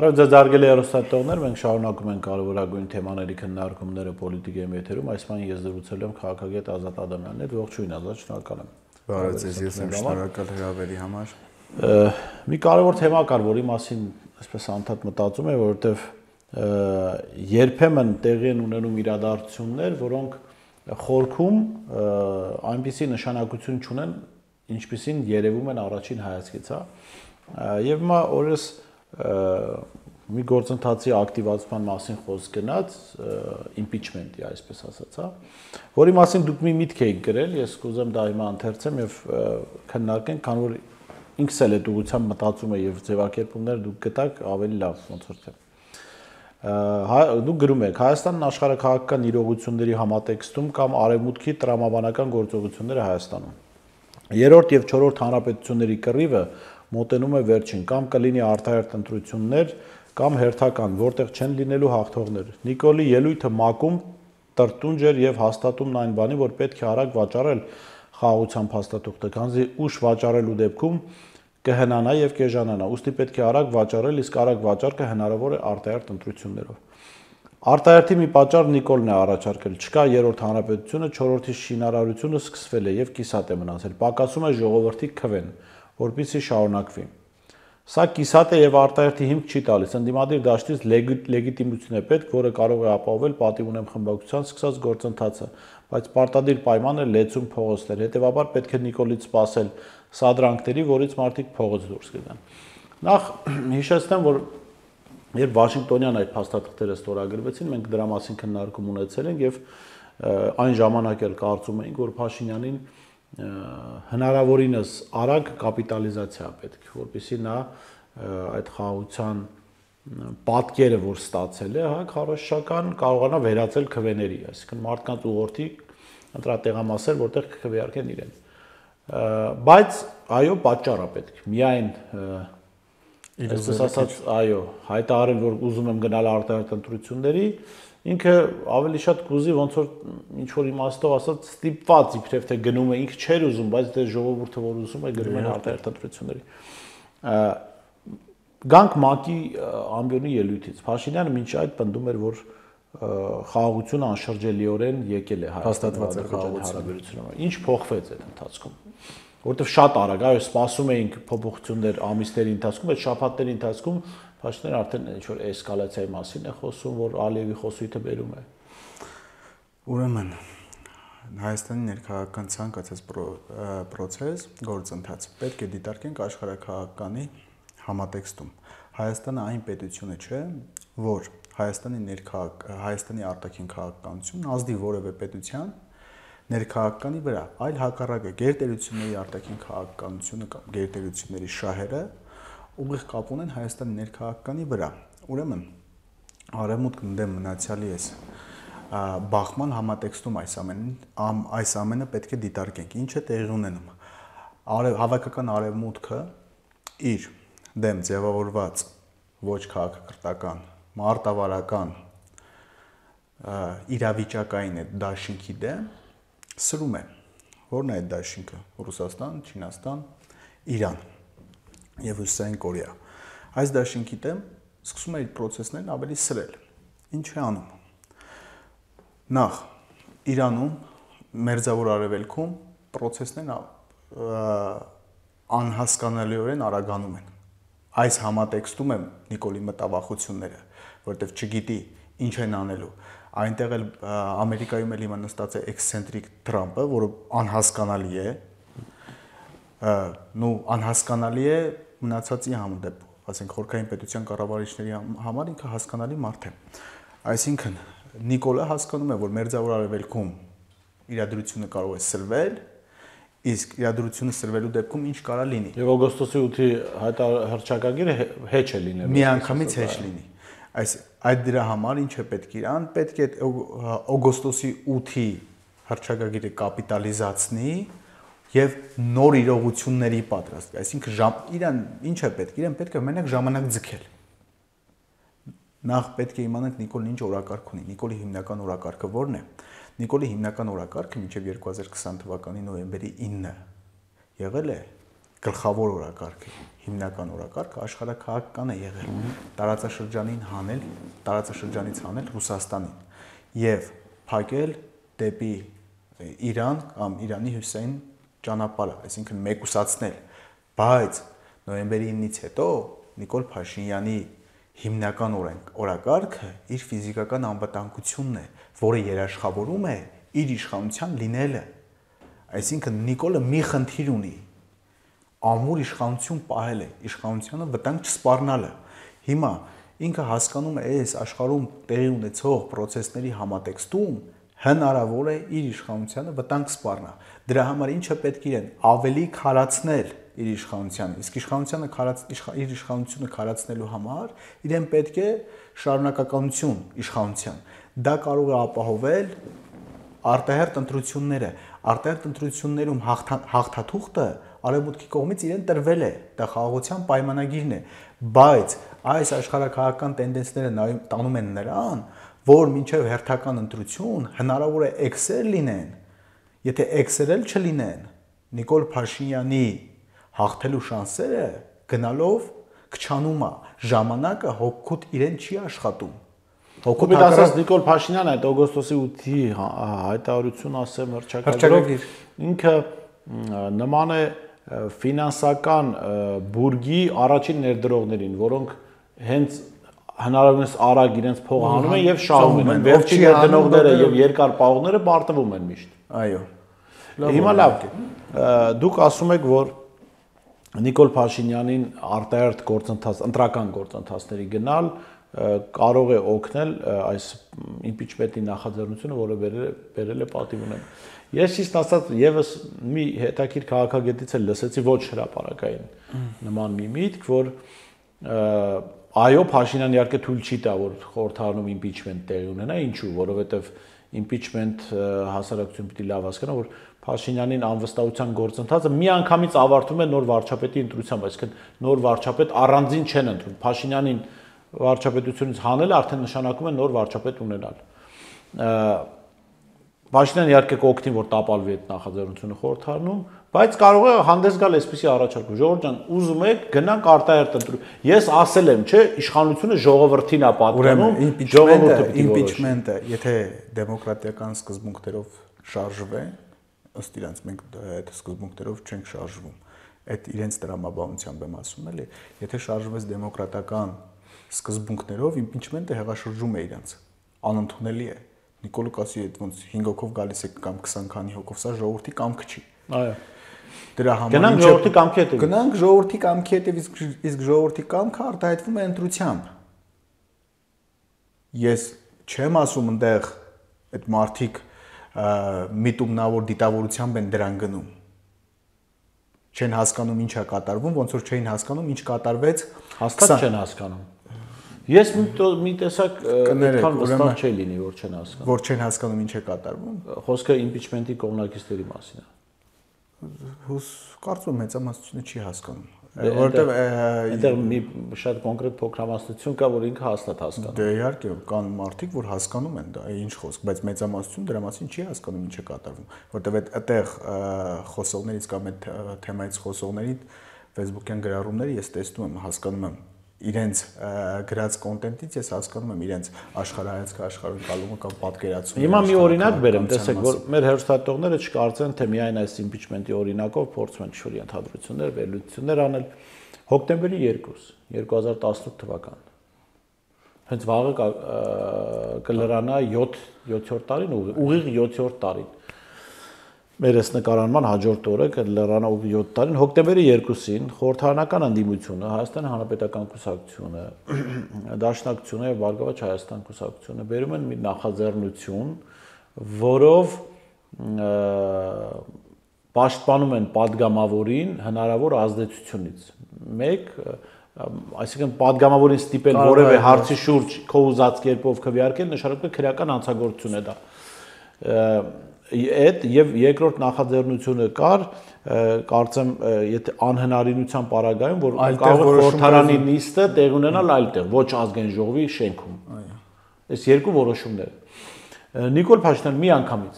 Բարև ձեզ հարգելի հեռուստատողներ, մենք շարունակում ենք կարևորագույն թեմաների քննարկումները պոլիտիկայի եթերում, այս բան ես զրուցել եմ քաղաքագետ Ազատ Ադամյանն հետ, ողջույն Ազատ, շնորհակալ եմ։ Բարև ձեզ, ես եմ շնորհակալ հրավերի համար։ Մի կարևոր թեմա կար, որի մասին այսպես անդադ մտածում եմ, որովհետև երբեմն տեղի են ունենում իրադարձություններ, որոնք խորքում այնպիսի նշանակություն չունեն, ինչպիսին երևում են առաջին հայացքից, եւ հիմա օրես մի գործընթացի ակտիվացման մասին խոսք գնաց, impeachment-ի, այսպես ասած, որի մասին դուք մի միտք եք գրել, ես կուզեմ դա հիմա ընթերցեմ եւ քննարկենք, քանի որ ինքս էլ այդ ուղղությամբ մտածում եմ եւ ձևակերպումներ դուք գտաք ավելի լավ, ոնց որ թե։ Դուք գրում եք Հայաստանն աշխարհաքաղաքական իրողությունների համատեքստում կամ արևմուտքի տրամաբանական գործողությունները Հայաստանում։ Երրորդ եւ չորրորդ հանրապետությունների կռիվը մոտենում է վերջին, կամ կլինի արտահերթ ընտրություններ, կամ հերթական, որտեղ չեն լինելու հաղթողներ։ Նիկոլի ելույթը մակում տրտունջ էր եւ հաստատումն այն բանի, որ պետք է արագ վաճառել խաղաղության փաստաթուղթը, քանզի ուշ վաճառելու դեպքում կհնանա եւ կեժանանա։ Ուստի պետք է արագ վաճառել, իսկ արագ վաճառքը հնարավոր է արտահերթ ընտրություններով։ Արտահերթի մի պատճառ Նիկոլն է առաջարկել։ Չկա երրորդ հանրապետությունը, չորրորդի շինարարությունը սկսվել է եւ կիսատ է մնացել։ Պակասում է ժողովրդի քվեն, որպեսզի շարունակվի։ Սա կիսատ է եւ արտահերթի հիմք չի տալիս։ Ընդդիմադիր դաշտից լեգիտիմություն է պետք, որը կարող է ապահովել պատիվ ունեմ խմբակցության սկսած գործընթացը, բայց պարտադիր պայմանը լեցուն փողոցներ։ Հետևաբար պետք է Նիկոլից սպասել սադրանքների, որից մարդիկ փողոց դուրս գնան։ Նախ հիշեցնեմ, որ երբ Վաշինգտոնյան այդ փաստաթղթերը ստորագրվեցին, մենք դրա մասին քննարկում ունեցել ենք եւ այն ժամանակ էլ կարծում էինք, որ Փաշինյանին հնարավորինս արագ կապիտալիզացիա պետք, որպեսզի նա այդ խաղաղության պատկերը, որ ստացել է, քարոզչական կարողանա վերածել քվեների, այսինքն մարդկանց ուղղորդի ընտրատեղամասեր, որտեղ կքվեարկեն իրեն։ Բայց այո, պատճառ է պետք։ Միայն այսպես ասած, այո, հայտարարել, որ ուզում եմ գնալ արտահերթ ընտրությունների, ինքը ավելի շատ կուզի ոնց որ ինչ որ իմաստով ասած ստիպված իբրև թե գնում է, ինքը չէր ուզում, բայց դե ժողովուրդը որ ուզում է գնում են արտահերթ ընտրությունների։ Գանք ՄԱԿ-ի ամբիոնի ելույթից Փաշինյանը մինչ այդ պնդում էր, որ խաղաղությունը անշրջելիորեն եկել է հաստատված է խաղաղությունը։ Ինչ փոխվեց այդ ընթացքում, որովհետև շատ արագ, այո, սպասում էինք փոփոխություններ ամիսների ընթացքում, այդ շաբաթների ընթացքում Փաշինյանը արդեն ինչ որ էսկալացիայի մասին է խոսում, որ Ալիևի խոսույթը բերում է։ Ուրեմն Հայաստանի ներքաղաքական ցանկացած process, գործընթաց պետք է դիտարկենք աշխարհաքաղաքականի համատեքստում։ Հայաստանը այն պետությունը չէ, որ Հայաստանի արտաքին քաղաքականությունն ազդի որևէ պետության ներքաղաքականի վրա, այլ հակառակը գերտերությունների արտաքին քաղաքականությունը կամ գերտերությունների շահերը ուղիղ կապ ունեն Հայաստանի ներքաղաքականի վրա։ Ուրեմն արևմուտքն դեմ մնացյալի էս բախման համատեքստում այս ամենը պետք է դիտարկենք։ Ինչ է տեղի ունենում։ Հավաքական արևմուտքը իր դեմ ձևավորված ոչ քաղաքակրթական, մարտավարական իրավիճակային այդ դաշինքի դեմ սրում է։ Որն է այդ դաշինքը։ Ռուսաստան, Չինաստան, Իրան եւ Հյուսիսային Կորեա։ Այս դաշինքի դեմ սկսում է իր process-ներն ավելի սրել։ Ինչ է անում։ Նախ Իրանում, Մերձավոր Արևելքում process-ներն անհասկանալիորեն արագանում են։ Այս համատեքստում է Նիկոլի մտավախությունները, որտեվ չգիտի ինչ են անելու։ Այնտեղ էլ Ամերիկայում էլ հիմա նստած է էքսցենտրիկ Թրամփը, որը անհասկանալի է, անհասկանալի է մնացածի հանդեպ, ասենք խորհրդային պետության կառավարիչների համար ինքը հասկանալի մարդ է։ Այսինքն Նիկոլը հասկանում է, որ Մերձավոր Արևելքում իրադրությունը կարող է սրվել, իսկ իրադրությունը սրվելու դեպքում ինչ կարա լինի։ Եվ օգոստոսի 8-ի հռչակագիրը հեչ է լինելու։ Միանգամից հեչ լինի։ Այդ դրա համար ինչ է պետք իրան, պետք է օգոստոսի 8-ի հռչակագիրը կապիտալիզացնի եւ նոր իրողությունների պատրաստ։ Այսինքն իրան ինչ է պետք։ Իրան պետք է մենակ ժամանակ ձգել։ Նախ պետք է իմանանք Նիկոլն ինչ օրակարգ ունի։ Նիկոլի հիմնական օրակարգը ո՞րն է։ Նիկոլի հիմնական օրակարգը մինչև 2020 թվականի նոյեմբերի 9-ը եղել է գլխավոր օրակարգը, հիմնական օրակարգը աշխարհաքաղաքական է եղել տարածաշրջանին հանել, տարածաշրջանից հանել Ռուսաստանին եւ փակել դեպի Իրան կամ Իրանի հյուսային ճանապարհը, այսինքն մեկուսացնել, բայց նոյեմբերի 9-ից հետո Նիկոլ Փաշինյանի հիմնական օրակարգը իր ֆիզիկական անվտանգությունն է, որը երաշխավորում է իր իշխանության լինելը։ Այսինքն Նիկոլը մի խնդիր ունի ամուր իշխանություն պահել է, իշխանությանը վտանգ չսպառնալը։ Հիմա ինքը հասկանում է այս աշխարհում տեղի ունեցող process-ների համատեքստում հնարավոր է իր իշխանությանը վտանգ սպառնա։ Դրա համար ինչը պետք իրեն ավելի քարացնել իր իշխանությանը, իսկ իր իշխանությունը քարացնելու համար իրեն պետք է շարունակականություն իշխանության։ Դա կարող է ապահովել արտահերտ ընտրությունները, արտահերտ ընտրություններում հաղթաթուղթը արևմուտքի կողմից իրեն տրվել է, դա խաղաղության պայմանագիրն է, բայց այս աշխարհաքաղաքական տենդենսները տանում են նրան, որ մինչև հերթական ընտրություն հնարավոր է էքսեր լինեն, եթե էքսերել չլինեն, Նիկոլ Փաշինյանի հաղթելու շանսերը գնալով քչանում է, ժամանակը հոգուտ իրեն չի աշխատում։ Հոգուտ ասած Նիկոլ Փաշինյանը այդ օգոստոսի 8-ի հայտարարություն ասեմ հռչակագրով ինքը նման է ֆինանսական բուրգի առաջին ներդրողներին, որոնք հենց հնարավորինս արագ իրենց փողը հանում են եւ շահում են, վերջին ներդրողները եւ երկար պահողները պարտվում են միշտ։ Այո։ Հիմա լավ, դուք ասում եք, որ Նիկոլ Փաշինյանին արտահերթ գործընթաց, ընտրական գործընթացների գնալ կարող է օգնել այս իմպիչմենտի նախաձեռնությունը, որը բերել է պատիվ ունեն։ Ես ճիշտ ասած եւս մի հետաքրքիր քաղաքագետից էլ լսեցի ոչ հրապարակային նման մի միտք, որ այո, Փաշինյանը իհարկե թույլ չի տա, որ խորհրդարանում իմպիչմենտ տեղի ունենա, ինչու, որովհետեւ իմպիչմենտ հասարակություն պիտի լավ հասկանա, որ Փաշինյանին անվստահության գործընթացը միանգամից ավարտվում է նոր վարչապետի ընտրությամբ, այսինքն նոր վարչապետ առանձին չեն ընտրում։ Փաշինյանին վարչապետությունից հանելը արդեն նշանակում է նոր վարչապետ ունենալ։ Փաշինյանը իհարկե կօգնի, որ տապալվի այդ նախաձեռնությունը խորհրդարանում, բայց կարող է հանդես գալ այսպիսի առաջարկ։ Ժողովուրդ ջան, ուզում եք գնանք արտահերթ ընտրում։ Ես ասել եմ, չէ, իշխանությունը ժողովրդին է պատկանում, ժողովուրդը պիտի որոշի։ Իմպիչմենտը, եթե դեմոկրատիական սկզբունքներով շարժվե, ըստ իրենց մենք այդ սկզբունքներով չենք շարժվում։ Այդ իրենց տրամաբանությամբ եմ ասում, էլի, եթե շարժվես դեմոկրատական սկզբունքներով, իմպիչմենտը հեղաշրջում է իրենց, անընդունելի է։ Նիկոլը կասի այդ ոնց 5 հոգով գալիս է կամ 20 քանի հոգով, սա ժողովրդի կամքը չի։ Այո։ Դրա համար գնանք ժողովրդի կամքի հետևից։ Գնանք ժողովրդի կամքի հետևից, իսկ ժողովրդի կամքը արտահայտվում է ընտրությամբ։ Ես չեմ ասում այնտեղ այդ մարդիկ միտումնավոր դիտավորությամբ են դրան գնում։ Չեն հասկանում ինչ է կատարվում, ոնց որ չէին հասկանում ինչ կատարվեց, հաստատ չեն հասկանում։ Ես մի տեսակ այդքան վստահ չէի լինի, որ չեն հասկանում։ Որ չեն հասկանում ինչ է կատարվում։ Խոսքը իմպիչմենտի կողմնակիցների մասին է։ Կարծում եմ մեծամասնությունը չի հասկանում, որովհետև այնտեղ մի շատ կոնկրետ փոքրամասնություն կա, որ ինքը հաստատ հասկանում։ Դե իհարկե կան մարդիկ, որ հասկանում են դա, ինչ խոսք, բայց մեծամասնությունը դրա մասին չի հասկանում ինչ է կատարվում, որովհետև այդտեղ խոսողներից կամ այդ թեմայից խոսողների Facebook-յան գրառումները ես տեսնում եմ, հասկանում եմ իրենց գրած կոնտենտից ես հասկանում եմ իրենց աշխարհայացքը, աշխարհընկալումը կամ պատկերացումը։ Հիմա մի օրինակ բերեմ, տեսեք, որ մեր հերոստատողները չկարծեն, թե միայն այս իմպիչմենտի օրինակով փորձում են ինչ-որ ենթադրություններ, վերլուծություններ անել։ Հոկտեմբերի 2, 2018 թվական։ Հենց վաղը կլրանա 7-րդ տարին, ուղիղ 7-րդ տարին։ Մեր այս նկարանման հաջորդ օրը կլրանա ուղիղ 7 տարին, հոկտեմբերի 2-ին խորհրդարանական ընդդիմությունը, Հայաստան Հանրապետական կուսակցությունը, Դաշնակցությունը եւ Բարգավաճ Հայաստան կուսակցությունը բերում են մի նախաձեռնություն, որով պաշտպանում են падգամավորին հնարավոր ազդեցությունից։ Մեկ, այսինքն падգամավորին ստիպել որևէ հարցի շուրջ քո ուզած կերպով քվեարկել, նշանակում է քրեական հանցագործություն է դա։ Այդ եւ երկրորդ նախաձեռնությունը կար, կարծեմ, եթե անհնարինության պարագայում, որ կարող է խորհրդարանի նիստը տեղ ունենալ այլտեղ, ոչ ազգային ժողովի շենքում։ Այս երկու որոշումները։ Նիկոլ Փաշինյանը մի անգամից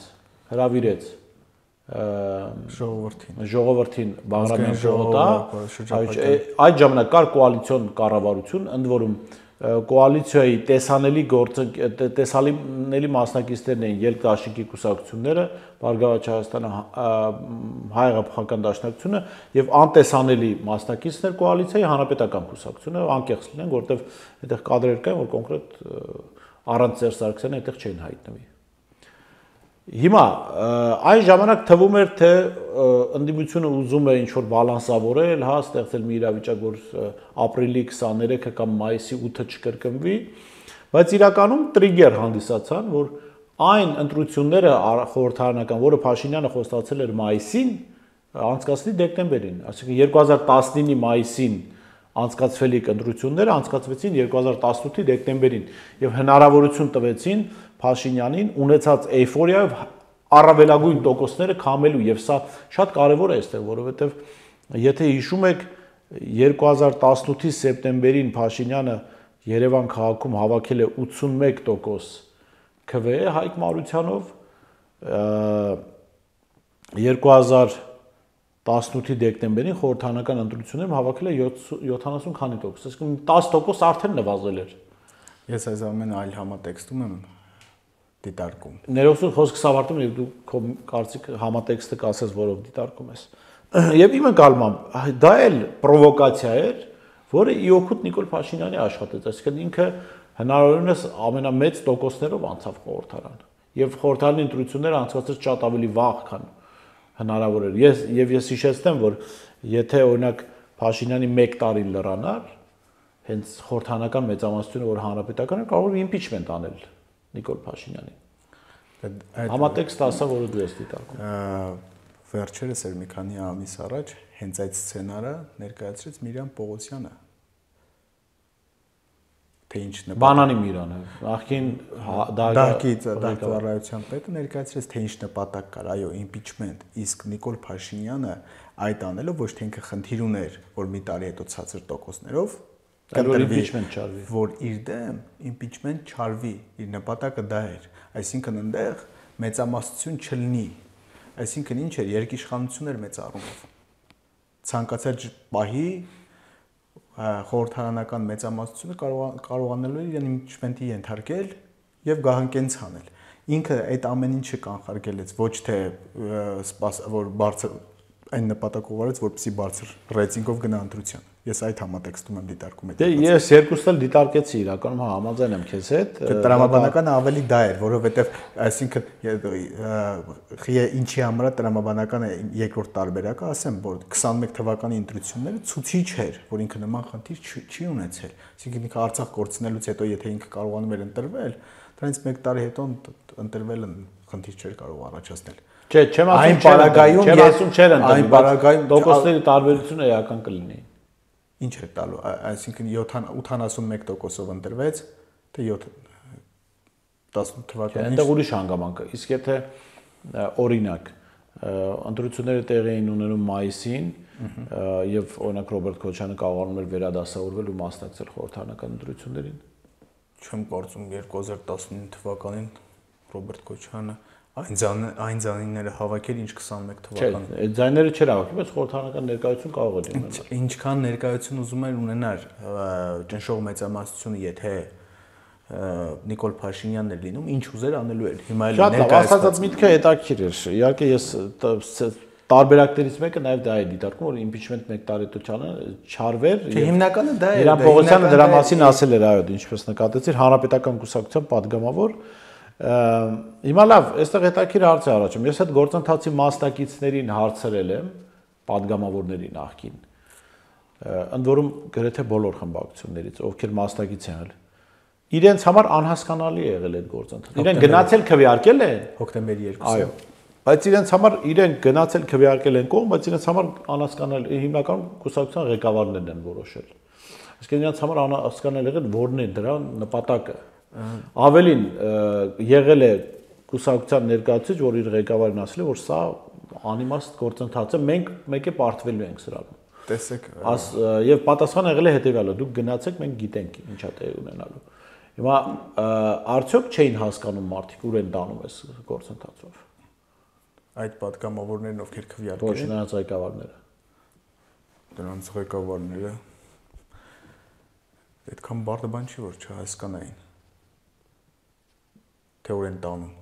հրավիրեց ժողովրդին Բաղրամյան ժողովրդա, այդ ժամանակ կար կոալիցիոն կառավարություն, ընդ որում կոալիցիայի տեսանելի մասնակիցներն էին Ելք-Դաշնիկի կուսակցությունները, Բարգավաճ Հայաստանը, Հայ-Հեղափոխական դաշնակցությունը եւ անտեսանելի մասնակիցներ կոալիցիայի Հանրապետական կուսակցությունը, անկեղծ լինեն, որովհետեւ այդտեղ կադրեր կային, որ կոնկրետ առանց Սերժ Սարգսյանի այդտեղ չէին հայտնվի։ Հիմա այն ժամանակ թվում էր, թե ընդդիմությունը ուզում է ինչ-որ բալանսավորել, հա, ստեղծել մի իրավիճակ, որ ապրիլի 23-ը կամ մայիսի 8-ը չկրկնվի, բայց իրականում տրիգեր հանդիսացան, որ այն ընտրությունները խորհրդարանական, որը Փաշինյանը խոստացել էր մայիսին, անցկացվի դեկտեմբերին, այսինքն 2019-ի մայիսին անցկացվելիք ընտրությունները անցկացվեցին 2018-ի դեկտեմբերին եւ հնարավորություն տվեցին Փաշինյանին ունեցած էյֆորիայով առավելագույն տոկոսները քամելու եւ սա շատ կարեւոր է այստեղ, որովհետեւ եթե հիշում եք 2018-ի սեպտեմբերին Փաշինյանը Երևան քաղաքում հավաքել է 81% քվե Հայկ Մարությանով 2018-ի դեկտեմբերին խորհրդարանական ընտրություններում հավաքել է 70 քանի տոկոս, այսինքն 10% արդեն նվազել էր։ Ես այս ամենը այլ համատեքստում եմ դիտարկում։ Ներողություն, խոսքս ավարտում եմ, դու քո կարծիք համատեքստը կասես, որով դիտարկում ես։ Եվ իմ ընկալմամբ դա էլ պրովոկացիա էր, որը ի օգուտ Նիկոլ Փաշինյանի աշխատեց, այսինքն ինքը հնարավորինս ամենամեծ տոկոսներով անցավ խորհրդարան։ Եվ խորհրդարանի ընտրությունները անցկացրեց շատ ավելի վաղ, քան հնարավոր էր։ Ես հիշեցնեմ, որ եթե օրինակ Փաշինյանի 1 տարի լրանար, հենց խորհրդարանական մեծամասնությունը, որ հանրապետական է, կարող է իմպիչմենտ անել Նիկոլ Փաշինյանին։ Համատեքստը ասա, որը դու ես դիտարկում։ Վերջերս էր մի քանի ամիս առաջ հենց այդ սցենարը ներկայացրեց Միրան Պողոսյանը։ Թե ինչ նպատակ։ Բանանի Միրանը, նախքին դահլիճ պետը ներկայացրեց, թե ինչ նպատակ կար, այո, իմպիչմենտ, իսկ Նիկոլ Փաշինյանը այդ անելով ոչ թե ինքը խնդիր ուներ, որ մի տարի հետո ցածր տոկոսներով որ իր դեմ իմպիչմենտ չարվի, իր նպատակը դա էր, այսինքն այնտեղ մեծամասնություն չլինի, այսինքն ինչ էր, երկիշխանություն էր մեծ առումով, ցանկացած պահի խորհրդարանական մեծամասնությունը կարողանելու էր իրեն իմպիչմենտի ենթարկել եւ գահանքենց անել, ինքը այդ ամեն ինչը կանխարգելեց, ոչ թե որ բարձր այն նպատակով արեց, որպեսզի բարձր ռեյտինգով գնա ընտրության։ Ես այդ համատեքստում եմ դիտարկում այդ։ Դե ես երկուսն էլ դիտարկեցի, իրականում համաձայն եմ քեզ հետ։ Տրամաբանականը ավելի դա էր, որովհետև այսինքն ինչի համար է տրամաբանականը երկրորդ տարբերակը, ասեմ, որ 21 թվականի ընտրությունները ցուցիչ էր, որ ինքը նման խնդիր չի ունեցել։ Այսինքն ինքը Արցախ կորցնելուց հետո եթե ինքը կարողանում էր ընտրվել, դրանից 1 տարի հետո ընտրվելը խնդիր չէր կարող առաջացնել։ Չէ, չեմ ասում չեր ընտրվել, բայց տոկոսների տարբերությունը էական կլինի։ Ինչ է տալու, այսինքն 81%-ով ընտրվեց, թե 18 թվականին։ Այնտեղ ուրիշ հանգամանք է։ Իսկ եթե օրինակ ընտրությունները տեղի էին ունենում մայիսին, եւ օրինակ Ռոբերտ Քոչյանը կարողանում էր վերադասավորվել ու մասնակցել խորհրդարանական ընտրություններին։ Չեմ կարծում 2019 թվականին Ռոբերտ Քոչյանը այն ձայները հավաքել ինչ 21 թվականին։ Չէ, այդ ձայները չէր հավաքել, բայց խորհրդարանական ներկայություն կարող է լինել։ Ինչքան ներկայություն ուզում էր ունենար ճնշող մեծամասնությունը, եթե Նիկոլ Փաշինյանն էր լինում, ինչ ուզեր անելու էր։ Հիմա էլ ներկայացած միտքը հետաքրքիր էր։ Իհարկե ես տարբերակներից մեկը նաև դա է դիտարկում, որ իմպիչմենտ 1 տարի հետո չարվեր։ Հիմնականը դա է։ Միրան Պողոսյանը դրա մասին ասել էր, այո, ինչպես նկատեցիր, հանրապետական կուսակցության падգամավոր։ Հիմա լավ, այստեղ հետաքրքիր հարց է առաջում։ Ես այդ գործընթացի մասնակիցներին հարցրել եմ, падգամավորների նախքին։ Ընդ որում գրեթե բոլոր խմբակցություններից, ովքեր մասնակից են եղել, իրենց համար անհասկանալի է եղել այդ գործընթացը։ Իրենք գնացել քվեարկել են հոկտեմբերի 2-ին։ Այո։ Բայց իրենց համար իրենք գնացել քվեարկել են կողմ, բայց իրենց համար անհասկանալի հիմնականում կուսակցության ղեկավարներն են որոշել։ Այսինքն իրենց համար անհասկանալի եղել որն է դրա նպատակը։ Ավելին եղել է կուսակցության ներկայացուցիչ, որ իր ղեկավարին ասել է, որ սա անիմաստ գործընթաց է, մենք մեկ է պարտվելու ենք սրանում։ Տեսեք, եւ պատասխանը եղել է հետեւյալը. դուք գնացեք, մենք գիտենք ինչա տեղի ունենալու։ Հիմա արդյոք չէին հասկանում մարդիկ ուր են տանում այս գործընթացով։ այդ պատգամավորներն ովքեր քվեարկել Ոչ նրանց ղեկավարները։ Դրանց ղեկավարները այդքան բարդ բան չի որ չհասկանային թե ուր են տանում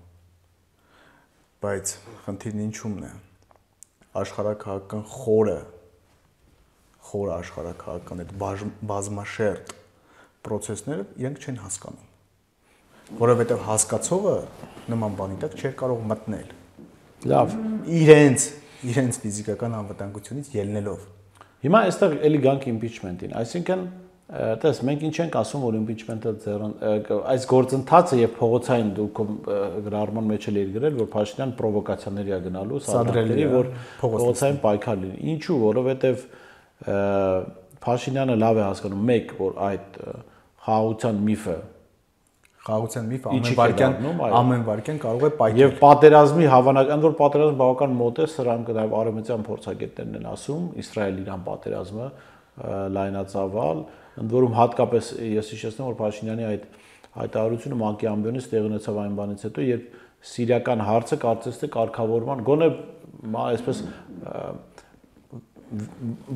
բայց խնդիրն ինչումն է աշխարհակահաղական խորը աշխարհակահաղական այդ բազմաշերտ process-ները իրենք չեն հասկանում որովհետև հասկացողը նման բանի տակ չէր կարող մտնել Լավ իրենց ֆիզիկական անվտանգությունից ելնելով Հիմա այստեղ էլի գանք impeachment-ին այսինքն Տես, մենք ինչ ենք ասում, որ impeachment-ը այս գործընթացը եւ փողոցային դուք գրառման մեջ էլ երգրել, որ Փաշինյան պրովոկացիաների է գնալու, սադրելի որ փողոցային պայքար լինի։ Ինչու, որովհետեւ Փաշինյանը լավ է հասկանում մեկ, որ այդ խաղաղության միֆը ամեն վարքյան կարող է պայքարել։ Եվ պատերազմի հավանական, որ պատերազմը բավական մոտ է, սրանք նաեւ արևմտյան փորձագետներն են ասում, Իսրայել-Իրան պատերազմը լայնածավալ ընդ որում հատկապես ես հիշեցնեմ որ Փաշինյանի այդ հայտարարությունը ՄԱԿ-ի ամբիոնից տեղի ունեցավ այն բանից հետո երբ սիրիական հարցը կարծես թե կարգավորման գոնե այսպես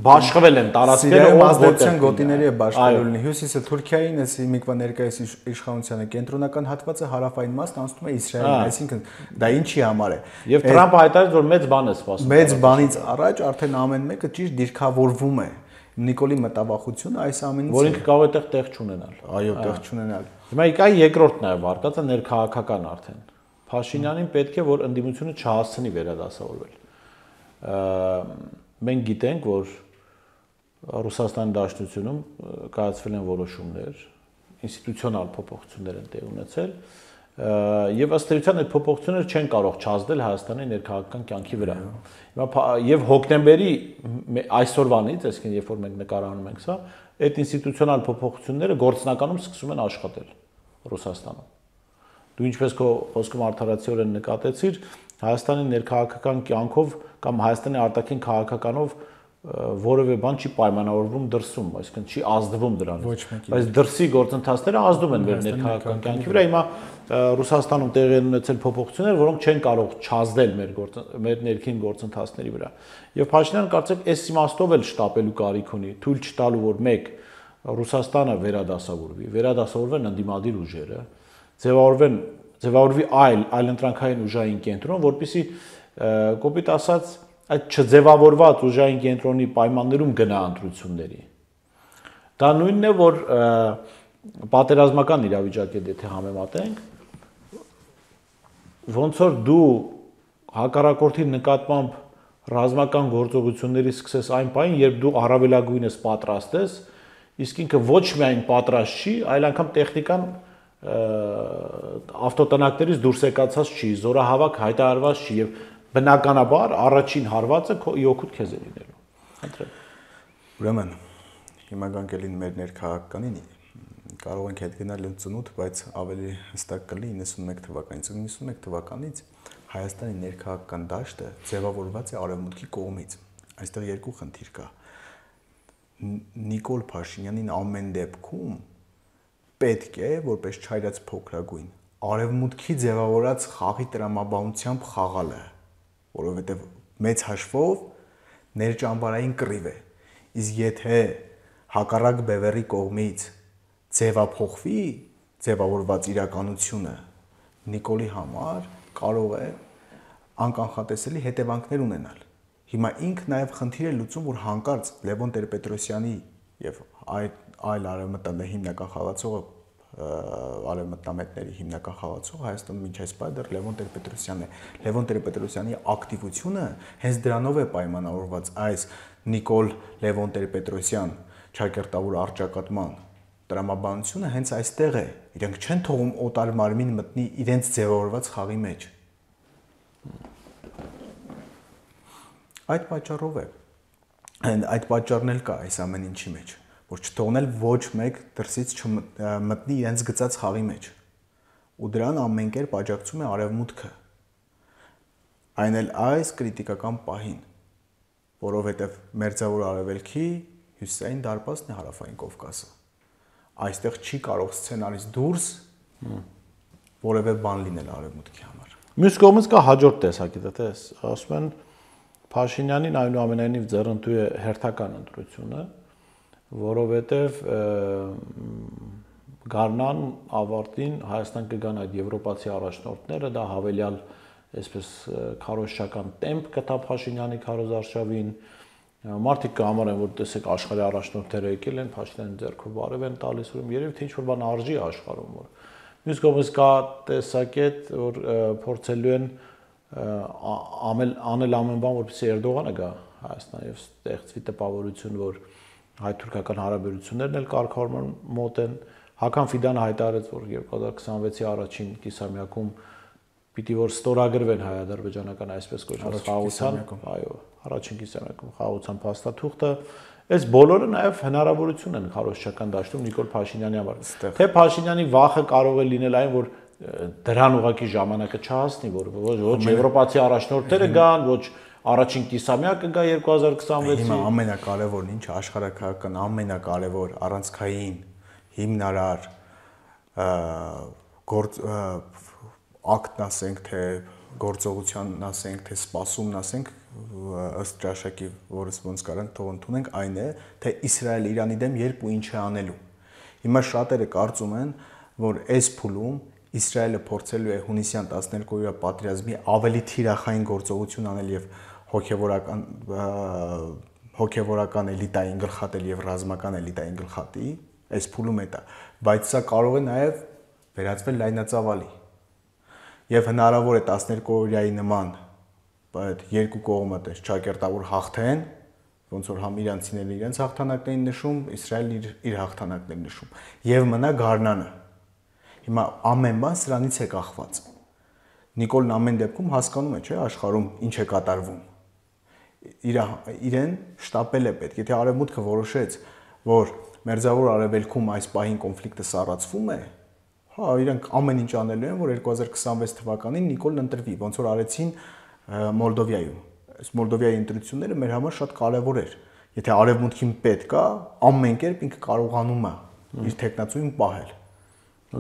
բաշխվել են տարածքները ազդեցության գոտիների է բաշխվել լինի հյուսիսը Թուրքիային էս հիմիկվա ներկայիս իշխանությանը կենտրոնական հատվածը հարավային մասն անցնում է Իսրայելին այսինքն դա ինչի համար է եւ Թրամփը հայտարարեց որ մեծ բան է սպասում մեծ բանից առաջ արդեն ամեն մեկը ճիշտ դիրքավորվում է Նիկոլի մտավախությունը այս ամենից որ ինքը կարող է տեղ չունենալ այո տեղ չունենալ հիմա եկա երկրորդն է վարկածը ներքաղաքական արդեն Փաշինյանին պետք է որ ընդդիմությունը չհասցնի վերադասավորվել մենք գիտենք որ Ռուսաստանի Դաշնությունում կայացվել են որոշումներ ինստիտուցիոնալ փոփոխություններ են տեղի ունեցել եւ ըստ էության այդ փոփոխությունները չեն կարող չազդել Հայաստանի ներքաղաքական կյանքի վրա հիմա եւ հոկտեմբերի այսօրվանից այսինքն երբ որ մենք նկարահանում ենք սա այդ ինստիտուցիոնալ փոփոխությունները գործնականում սկսում են աշխատել Ռուսաստանում դու ինչպես քո խոսքում արդարացիորեն նկատեցիր Հայաստանի ներքաղաքական կյանքով կամ Հայաստանի արտաքին քաղաքականով որևէ բան չի պայմանավորվում դրսում, այսինքն չի ազդվում դրանից։ Բայց դրսի գործընթացները ազդում են մեր ներքաղաքական կյանքի վրա։ Հիմա Ռուսաստանում տեղի են ունեցել փոփոխություններ, որոնք չեն կարող չազդել մեր ներքին գործընթացների վրա։ Եվ Փաշինյանը կարծեք այս իմաստով էլ շտապելու կարիք ունի, թույլ չտալու որ մեկ Ռուսաստանը վերադասավորվեն ընդդիմադիր ուժերը, ձևավորվի այլընտրանքային ուժային կենտրոն, որպեսզի կոպիտ ասած այդ չձևավորված ուժային կենտրոնի պայմաններում գնա ընտրությունների։ Դա նույնն է, որ պատերազմական իրավիճակի հետ եթե համեմատենք, ոնց որ դու հակառակորդի նկատմամբ ռազմական գործողությունների սկսես այն պահին, երբ դու առավելագույնս պատրաստ ես, իսկ ինքը ոչ միայն պատրաստ չի, այլ անգամ տեխնիկան ավտոտնակներից դուրս եկածած չի, զորահավաք հայտարարված չի եւ բնականաբար առաջին հարվածը քո իօքուտ քեզ է լինելու։ Խնդրեմ։ Ուրեմն հիմա գանք ելին մեր ներքաղաքականին կարող ենք հետ գնալ ծնունդ, բայց ավելի հստակ կլինի 91 թվականից։ 91 թվականից Հայաստանի ներքաղաքական դաշտը ձևավորված է արևմուտքի կողմից։ Այստեղ երկու խնդիր կա։ Նիկոլ Փաշինյանին ամեն դեպքում պետք է որպես չայրած փոքրագույն արևմուտքի ձևավորած խաղի տրամաբանությամբ խաղալը որովհետև մեծ հաշվով ներճամբարային կռիվ է իսկ եթե հակառակ բևեռի կողմից ձևափոխվի ձևավորված իրականությունը Նիկոլի համար կարող է անկանխատեսելի հետևանքներ ունենալ հիմա ինքը նաև խնդիր է լուծում որ հանկարծ Լևոն Տեր-Պետրոսյանի եւ այլ արևմտամետ հիմնական խաղացողը արևմտամետների հիմնական խաղացողը Հայաստանում մինչ այս պահ դեռ Լևոն Տեր-Պետրոսյանն է Լևոն Տեր-Պետրոսյանի ակտիվությունը հենց դրանով է պայմանավորված այս Նիկոլ Լևոն Տեր-Պետրոսյան ճակերտավոր արճակատման տրամաբանությունը հենց այստեղ է իրենք չեն թողում օտար մարմին մտնի իրենց ձևավորված խաղի մեջ այդ պատճառով է այդ պատճառն էլ կա այս ամեն ինչի մեջ որ չթողնել ոչ մեկ դրսից չմտնի իրենց գծած խաղի մեջ ու դրան ամեն կերպ աջակցում է արևմուտքը այն էլ այս կրիտիկական պահին որովհետև մերձավոր արևելքի հյուսիսային դարպասն է հարավային Կովկասը այստեղ չի կարող սցենարից դուրս որևէ բան լինել արևմուտքի համար Մյուս կողմից կա հաջորդ տեսակետը, դες, ասում են Փաշինյանին այնուամենայնիվ ձեռնտու է հերթական ընտրությունը, որովհետև գարնան ավարտին Հայաստան կգան այդ եվրոպացի առաջնորդները, դա հավելյալ այսպես քարոզչական տեմպ կտա Փաշինյանի քարոզարշավին, մարդիկ կհամարեն, որ տեսեք աշխարհի առաջնորդները եկել են, Փաշինյանի ձեռքով բարև են տալիս, ուրեմն երևի թե ինչ-որ բան արժի աշխարհում, որ մյուս կողմից կա տեսակետ, որ փորձելու են անել ամեն բան, որպեսզի Էրդողանը գա Հայաստան եւ ստեղծվի տպավորություն, որ հայ-թուրքական հարաբերություններն էլ կարգավորման մոտ են։ Հական Ֆիդանը հայտարարեց, որ 2026-ի առաջին կիսամյակում պիտի որ ստորագրվեն հայ-ադրբեջանական այսպես կոչված խաղաղության, այո, առաջին կիսամյակում խաղաղության փաստաթուղթը, այս բոլորը նաև հնարավորություն են քարոզչական դաշտում Նիկոլ Փաշինյանի համար։ Թե Փաշինյանի վախը կարող է լինել այն, որ դրան ուղղակի ժամանակը չհասնի, որ ոչ եվրոպացի առաջնորդները գան, ոչ առաջին կիսամյակը գա 2026-ին։ Հիմա ամենակարևորն ինչ աշխարհակահական ամենակարևոր առանցքային հիմնարար ակտն ասենք թե գործողությանն ասենք թե սպասումն ասենք ըստ ճաշակի, որս ոնց կարանք թող ընդունենք, այն է, թե Իսրայելը Իրանի դեմ երբ ու ինչ է անելու։ Հիմա շատերը կարծում են, որ այս փուլում Իսրայելը փորձելու է հունիսյան 12-օրյա պատերազմի ավելի թիրախային գործողություն անել եւ հոգեվորական էլիտային գլխատել եւ ռազմական էլիտային գլխատի, այս փուլում է դա, բայց սա կարող է նաեւ վերածվել լայնածավալի։ Եվ հնարավոր է 12-օրյայի նման այդ երկու կողմը տես ճակերտավոր հաղթեն, ոնց որ համ իրանցիները իրենց հաղթանակներին նշում, Իսրայելն իր հաղթանակներին նշում, եւ մնա գարնանը։ Հիմա ամեն բան սրանից է կախված։ Նիկոլն ամեն դեպքում հասկանում է, չէ, աշխարհում ինչ է կատարվում։ Իրեն շտապել է պետք։ Եթե Արևմուտքը որոշեց, որ Մերձավոր Արևելքում այս պահին կոնֆլիկտը սառացվում է, հա, իրենք ամեն ինչ անելու են, որ 2026 թվականին Նիկոլն ընտրվի, ոնց որ արեցին Մոլդովայում։ Այս Մոլդովայի ընտրությունները մեր համար շատ կարևոր էր։ Եթե Արևմուտքին պետք է, ամեն կերպ ինքը կարողանում է իր տեխնացուին պահել։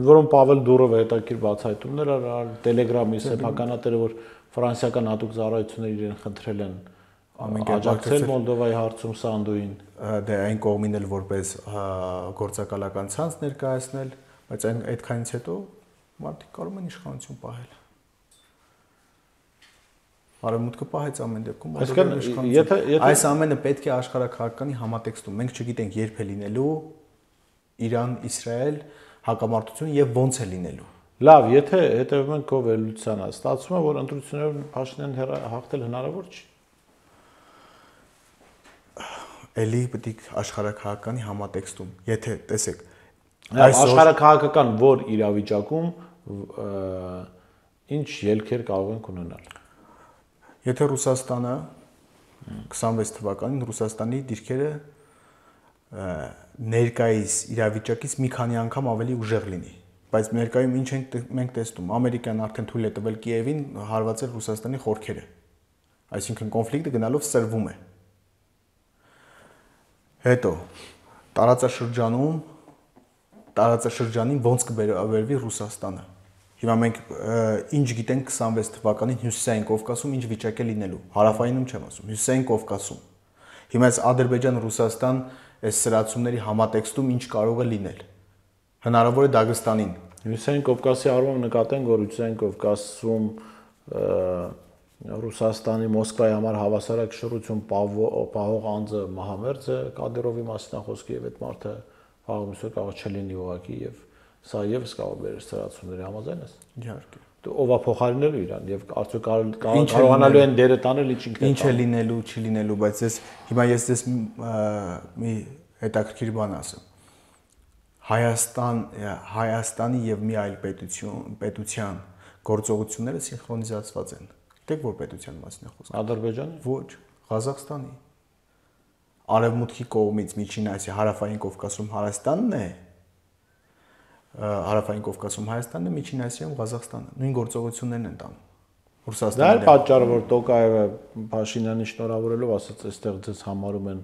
Որոնց Պավել Դուրովը հետաքրքիր բացահայտումներ արել Telegram-ի սեփականատերը, որ ֆրանսիական հատուկ ծառայությունները իրեն խնդրել են աջակցել Մոլդովայի հարցում Սանդուին։ Դե այն կողմին էլ որպես գործակալական ցանց ներկայացնել, բայց այդքանից հետո մարդիկ կարող են իշխանություն պահել։ Արևմուտքը պահեց ամեն դեպքում, այս ամենը պետք է աշխարհակահաղականի համատեքստում։ Մենք չգիտենք երբ է լինելու Իրան-Իսրայել հակամարտություն եւ ոնց է լինելու։ Լավ, եթե հետևում ենք քո վերլուծությանը, ստացվում է, որ ընտրություններով Փաշինյանն հաղթել հնարավոր չի։ Էլի պետք է աշխարհակահաղականի համատեքստում։ Եթե տեսեք, աշխարհակահաղական որ իրավիճակում ինչ ելքեր կարող են ունենալ։ Եթե Ռուսաստանը 26 թվականին Ռուսաստանի դիրքերը ներկայիս իրավիճակից մի քանի անգամ ավելի ուժեղ լինի, բայց ներկայում ինչ մենք տեսնում, Ամերիկան արդեն թույլ է տվել Կիևին հարվածել Ռուսաստանի խորքերը, այսինքն կոնֆլիկտը գնալով սրվում է։ Հետո տարածաշրջանին ոնց կբերվի Ռուսաստանը։ Հիմա մենք ինչ գիտենք 26 թվականին Հյուսիսային Կովկասում ինչ վիճակ է լինելու, հարավայինում չեմ ասում, Հյուսիսային Կովկասում։ Հիմա այս Ադրբեջան-Ռուսաստան այս սրացումների համատեքստում ինչ կարող է լինել։ Հնարավոր է Դաղստանին։ Հյուսիսային Կովկասի առումով նկատենք, որ Հյուսիսային Կովկասում Ռուսաստանի Մոսկվայի համար հավասարակշռություն պահող անձը Մահամերձը Կադիրովի մասին խոսքի եւ այդ մարդը հաղորդումս կարող չլինի ուղղակի եւ սա եւս կարող է սրացումների համաձայն ես։ Իհարկե։ Ով է փոխարինելու իրան եւ արդյոք կարողանալու են դերը տանել ինքն։ Ինչ է լինելու, չի լինելու, բայց հիմա ես մի հետաքրքիր բան ասեմ։ Հայաստանի եւ մի այլ պետության գործողությունները սինխրոնիզացված են։ Գիտեք որ պետության մասին է խոսքը։ Ադրբեջանի։ Ոչ, Ղազախստանի։ Արևմուտքի կողմից Միջին Ասիա, Հարավային Կովկասում Հայաստանն է։ Հարավային Կովկասում Հայաստանն է, Միջին Ասիայում Ղազախստանը։ Նույն գործողություններն են տանում։ Ռուսաստանը։ Դա է պատճառը, որ Տոկաևը Փաշինյանին շնորհավորելով ասաց, այստեղ ձեզ համարում են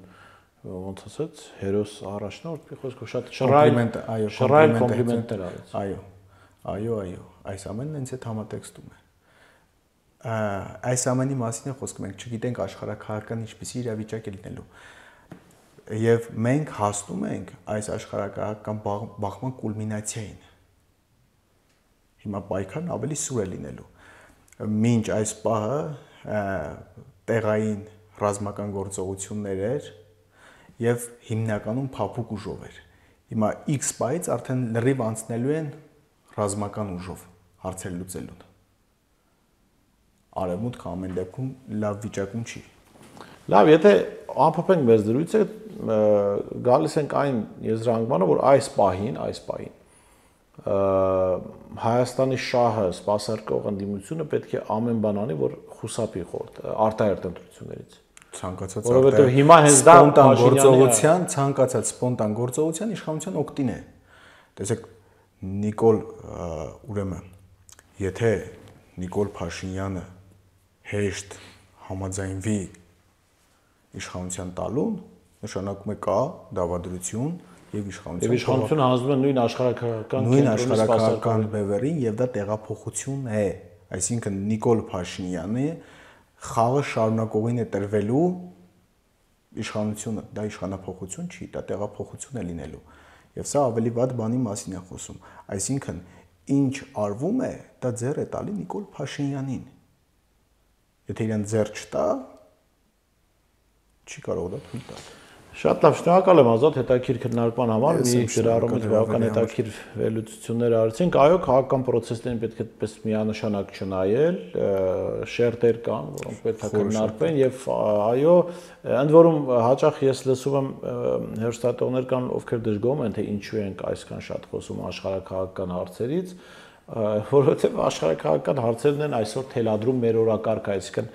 ոնց ասած, հերոս առաջնորդ, մի խոսքով շատ շռայլ կոմպլիմենտներ արեց։ Այո, այս ամենն ինձ հետ համատեքստում է։ այս ամենի մասին է խոսքը, մենք չգիտենք աշխարհակահական ինչպիսի իրավիճակ է լինելու։ Եվ մենք հասնում ենք այս աշխարհակահական բախման կուլմինացիային։ Հիմա պայքարն ավելի սուր է լինելու։ Մինչ այս պահը տեղային ռազմական գործողություններ էր եւ հիմնականում փափուկ ուժով էր։ Հիմա X պայից արդեն լրիվ անցնելու են ռազմական ուժով հարցեր լուծելուն։ Արևմուտքը ամեն դեպքում լավ վիճակում չի։ Լավ, եթե ամփոփենք մեր զրույցը, գալիս ենք այն եզրանկմանը, որ այս պահին Հայաստանի շահը սպասարկող ընդդիմությունը պետք է ամեն բան անի, որ խուսափի արտահերթ ընտրություններից։ Ցանկացած որովհետև հիմա հենց դա ցանկացած սպոնտան գործողության իշխանության օգտին է։ Տեսեք, եթե Նիկոլ Փաշինյանը հեշտ համաձայնվի իշխանության տալուն, նշանակում է կա դավադրություն եւ իշխանությունը հանձնում է նույն աշխարհակահական բևերին եւ դա տեղափոխություն է, այսինքն Նիկոլ Փաշինյանը խաղը շարունակողին է տրվելու իշխանությունը, դա իշխանափոխություն չի, դա տեղափոխություն է լինելու եւ սա ավելի վատ բանի մասին է խոսում, այսինքն ինչ արվում է, դա ձեռ է տալի Նիկոլ Փաշինյանին, եթե իրեն ձեռ չտա, չի կարող դա թույլ տալ։ Շատ լավ, շնորհակալ եմ Ազատ հետաքրքիր քննարկման համար, մի գրառումից բավական հետաքրքիր վերլուծություններ արեցինք, այո, քաղաքական process-ներին պետք է այդպես միանշանակ չնայել, շերտեր կան, որոնք պետք է քննարկվեն եւ այո, ընդ որում հաճախ ես լսում եմ հեռուստատողներ կան, ովքեր դժգոհում են, թե ինչու ենք այսքան շատ խոսում աշխարհակահական հարցերից, որովհետեւ աշխարհակահական հարցերն են այսօր թելադրում մեր օրակարգը, այսինքն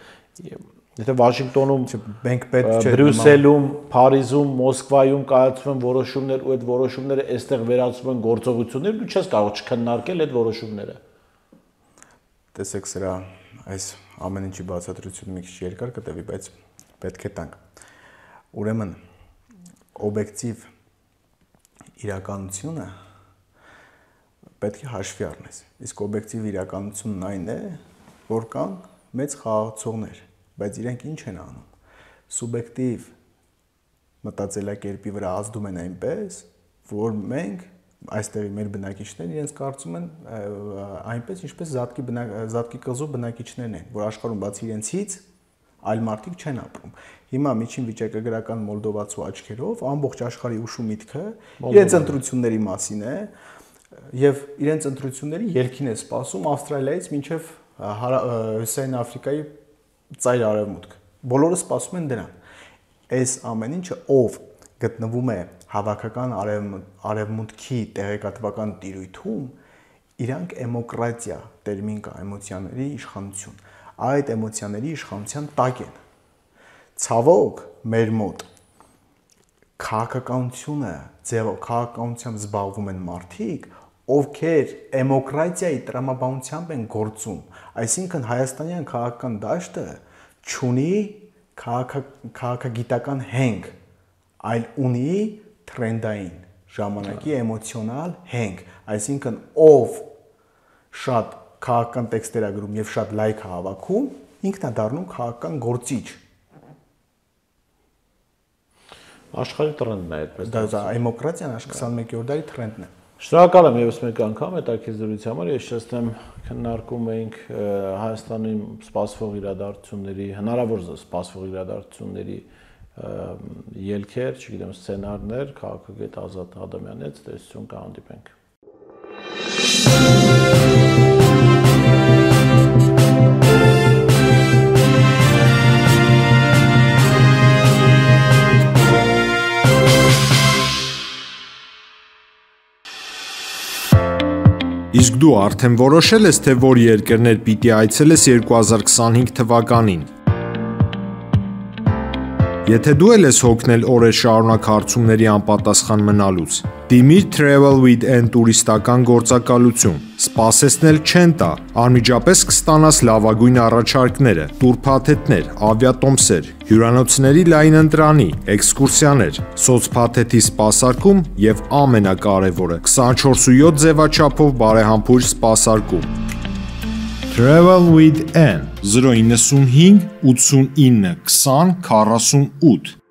եթե Վաշինգտոնում, Բրյուսելում, Փարիզում, Մոսկվայում կայացվում են որոշումներ ու այդ որոշումները այստեղ վերածվում են գործողություններ, դու չես կարող չքննարկել այդ որոշումները։ Տեսեք, սրա այս ամեն ինչի բացատրությունը մի քիչ երկար կտևի, բայց պետք է տանք։ Ուրեմն օբյեկտիվ իրականությունը պետք է հաշվի առնես։ Իսկ օբյեկտիվ իրականությունն այն է, որ կան մեծ խաղացողներ, բայց իրենք ինչ են անում։ Սուբյեկտիվ մտածելակերպի վրա ազդում են այնպես, որ մենք այստեղի մեր բնակիչներն իրենց կարծում են այնպես, ինչպես զատկի կղզու բնակիչներն են, որ աշխարհում բացի իրենցից այլ մարդիկ չեն ապրում։ Հիմա միջին վիճակագրական մոլդովացու աչքերով ամբողջ աշխարհի ուշու միտքը իրենց ընտրությունների մասին է եւ իրենց ընտրությունների ելքին է սպասում Ավստրալիայից մինչեւ Հյուսիսային Աֆրիկայի ծայր արևմուտք։ Բոլորը սպասում են դրան։ Այս ամեն ինչը ով գտնվում է հավաքական արևմուտքի տեղեկատվական տիրույթում, իրանք էմոկրատիա տերմին կա, էմոցիաների իշխանություն։ Այդ էմոցիաների իշխանության տակ են։ Ցավոք մեր մոտ քաղաքականությամբ զբաղվում են մարդիկ, ովքեր էմոկրատիայի տրամաբանությամբ են գործում, այսինքն հայաստանյան քաղաքական դաշտը չունի քաղաքագիտական հենք, այլ ունի թրենդային ժամանակի էմոցիոնալ հենք, այսինքն ով շատ քաղաքական տեքստեր է գրում եւ շատ լայք է հավաքում, ինքն է դառնում քաղաքական գործիչ։ Աշխարհի տրենդն է այդպես։ Դա դեմոկրատիան 21-րդ դարի տրենդն է։ Շնորհակալ եմ եւս մեկ անգամ հետաքրքիր զրույցի համար։ Ես շեշտեմ քննարկում էինք Հայաստանում սպասվող իրադարձությունների, հնարավոր սպասվող իրադարձությունների ելքեր, չգիտեմ, սցենարներ, քաղաքագետ Ազատ Ադամյանի հետ տեսություն կհանդիպենք։ Իսկ դու արդեն որոշել ես, թե որ երկրներ պիտի այցելես 2025 թվականին։ Եթե դու ես հոգնել օրեր շարունակ հարցումների անպատասխան մնալուց, դիմիր Travel with N տուրիստական գործակալություն, սպասեցնել չեն տա, անմիջապես կստանաս լավագույն առաջարկները, տուրփաթեթներ, ավիատոմսեր, հյուրանոցների լայն ընտրանի, էքսկուրսիաներ, սոցփաթեթի սպասարկում եւ ամենակարևորը 24/7 ձևաչափով բարեհամբույր սպասարկում։ Travel with N 095 89 20 48